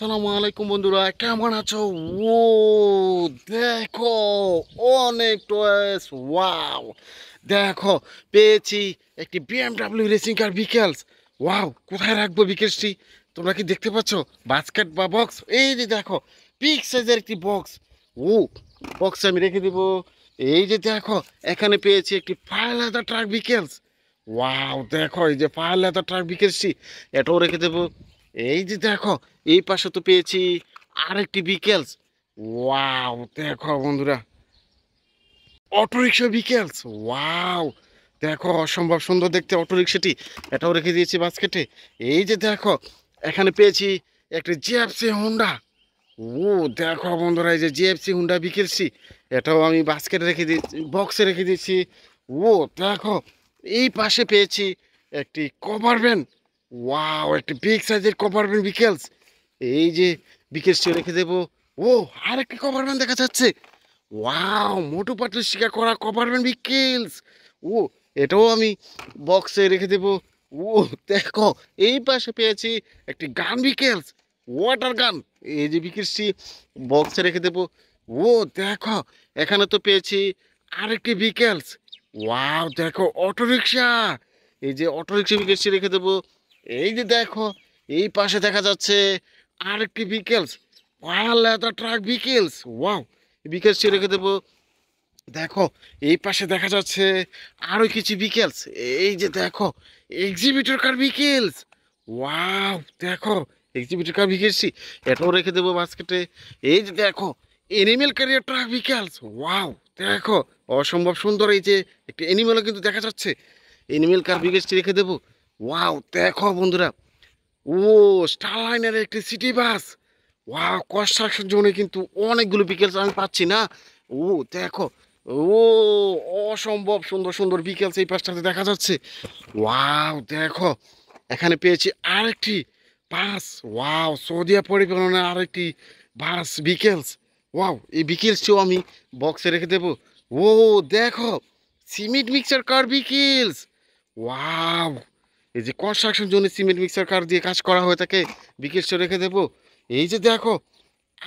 আসসালামু আলাইকুম বন্ধুরা, কেমন আছো? ও দেখো, অনেক টয়েস। ওয়াও, দেখো, পেয়েছি একটি বিএমডাব্লিউ রেসিং কার বিকেলস। ওয়াও, কোথায় রাখবো বিকেলসটি? তোমরা কি দেখতে পাচ্ছ? বাস্কেট বা বক্স, এই যে দেখো, বিগ সাইজের একটি বক্স। ও, বক্সে আমি রেখে দিব। এই যে দেখো, এখানে পেয়েছি একটি ফায়ার লেদার ট্রাক বিকেলস। ওয়াও, দেখো, এই যে ফায়ার লেদার ট্রাক বিকেলসটি, এটাও রেখে দেবো। এই যে দেখো, এই পাশে তো পেয়েছি আরেকটি বিকেলস। ওয়াও, দেখো বন্ধুরা, অটোরিকশা বিকেলস। ওয়াও, দেখো, অসম্ভব সুন্দর দেখতে অটোরিকশাটি, এটাও রেখে দিয়েছি বাস্কেটে। এই যে দেখো, এখানে পেয়েছি একটি জিএফসি হুন্ডা। ও, দেখো বন্ধুরা, এই যে জিএফসি হুন্ডা বিকেলসি, এটাও আমি বাস্কেটে রেখে দিয়েছি, বক্সে রেখে দিয়েছি। ও, দেখো, এই পাশে পেয়েছি একটি কভার ভ্যান। ওয়াও, একটি বিগ সাইজের কভার ভ্যান বিকেলস। এই যে বিকেলসটি রেখে দেবো। ও, আর একটি কভার ভ্যান দেখা যাচ্ছে। ওয়াও, মোটু পাতলু শিকার করা কভার ভ্যান বিকেলস। ও, এটাও আমি বক্সে রেখে দেবো। ও, দেখো, এই পাশে পেয়েছি একটি গান বিকেলস, ওয়াটার গান। এই যে বিকেলসটি বক্সে রেখে দেবো। ও, দেখো, এখানে তো পেয়েছি আরেকটি বিকেলস। ওয়াও, দেখো, অটোরিকশা। এই যে অটোরিকশা বিকেলসটি রেখে দেবো। এই যে দেখো, এই পাশে দেখা যাচ্ছে আরেকটি বিকেলস, ফায়ার লেদার ট্রাক বিকেলস। ওয়াও, বিকেলসটি রেখে দেবো। দেখো, এই পাশে দেখা যাচ্ছে আরো কিছু বিকেলস। এই যে দেখো, এক্সিবিটর কার বিকেলস। ওয়াও, দেখো, এক্সিবিটর কার বিকেলসি, এটাও রেখে দেবো বাস্কেটে। এই যে দেখো, এনিমেল ক্যারিয়ার ট্রাক বিকেলস। ওয়াও, দেখো, অসম্ভব সুন্দর। এই যে একটি এনিমেলও কিন্তু দেখা যাচ্ছে, এনিমেল কার বিকেলসটি রেখে দেবো। ওয়াও, দেখো বন্ধুরা, ও, স্টারলাইনের একটি সিটি বাস। ওয়াও, কনস্ট্রাকশন জোনে কিন্তু অনেকগুলো বিকেলস আমি পাচ্ছি না। ও, দেখো, ও, অসম্ভব সুন্দর সুন্দর বিকেলস এই পাশটাতে দেখা যাচ্ছে। ওয়াও, দেখো, এখানে পেয়েছি আরেকটি বাস। ওয়াও, সৌদিয়া পরিবহনের আরেকটি বাস বিকেলস। ওয়াও, এই বিকেলসটিও আমি বক্সে রেখে দেবো। ও, দেখো, সিমেন্ট মিক্সার কার বিকেলস। ওয়াও, এই যে কনস্ট্রাকশন জোনে সিমেন্ট মিক্সার কার দিয়ে কাজ করা হয়ে থাকে, বিকেলসটা রেখে দেবো। এই যে দেখো,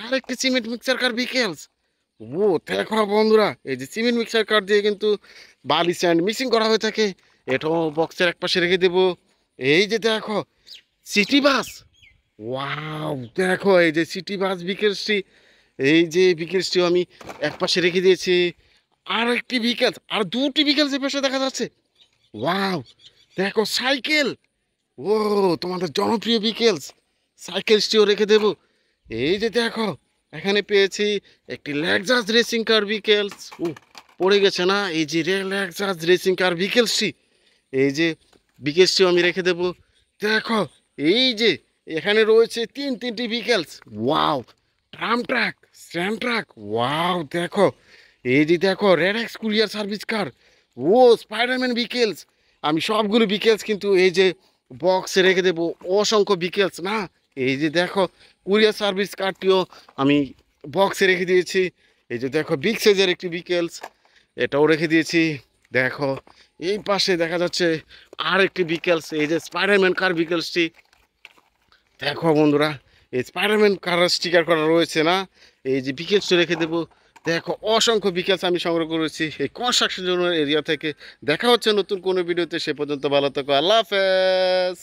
আরেকটি সিমেন্ট মিক্সার কার বিকেলস। ও, দেখো বন্ধুরা, এই যে সিমেন্ট মিক্সার কার দিয়ে কিন্তু বালি স্যান্ড মিক্সিং করা হয়ে থাকে, এটাও বক্সের এক পাশে রেখে দেবো। এই যে দেখো, সিটি বাস। ওয়াও, দেখো, এই যে সিটি বাস বিকেলসটি, এই যে বিকেলসটিও আমি এক পাশে রেখে দিয়েছি। আর একটি বিকেলস, আর দুটি বিকেলস এর পাশে দেখা যাচ্ছে। ওয়াও, দেখো, সাইকেল। ও, তোমাদের জনপ্রিয় বিকেলস, সাইকেলসটিও রেখে দেবো। এই যে দেখো, এখানে পেয়েছি একটি লেক্সাস রেসিং কার বিকেলস। ও, পড়ে গেছে না? এই যে লেক্সাস রেসিং কার বিকেলসটি, এই যে বিকেলসটিও আমি রেখে দেবো। দেখো, এই যে এখানে রয়েছে তিনটি বিকেলস। ওয়াও, ট্রাম ট্রাক, স্ট্যাম ট্রাক। ওয়াও, দেখো, এই যে দেখো, red X courier service car. ও, স্পাইডারম্যান বিকেলস। আমি সবগুলো বিকেলস কিন্তু এই যে বক্সে রেখে দেবো, অসংখ্য বিকেলস না। এই যে দেখো, কুরিয়ার সার্ভিস কার্ডটিও আমি বক্সে রেখে দিয়েছি। এই যে দেখো, বিগ সাইজের একটি বিকেলস, এটাও রেখে দিয়েছি। দেখো, এই পাশে দেখা যাচ্ছে আর একটি বিকেলস, এই যে স্পাইডারম্যান কার বিকেলসটি। দেখো বন্ধুরা, এই স্পাইডারম্যান কার স্টিকার করা রয়েছে না, এই যে বিকেলসটা রেখে দেবো। দেখো, অসংখ্য বিকেলস আমি সংগ্রহ করেছি এই কনস্ট্রাকশন জোনের এরিয়া থেকে। দেখা হচ্ছে নতুন কোনো ভিডিওতে, সে পর্যন্ত ভালো থাকো, আল্লাহ হাফেজ।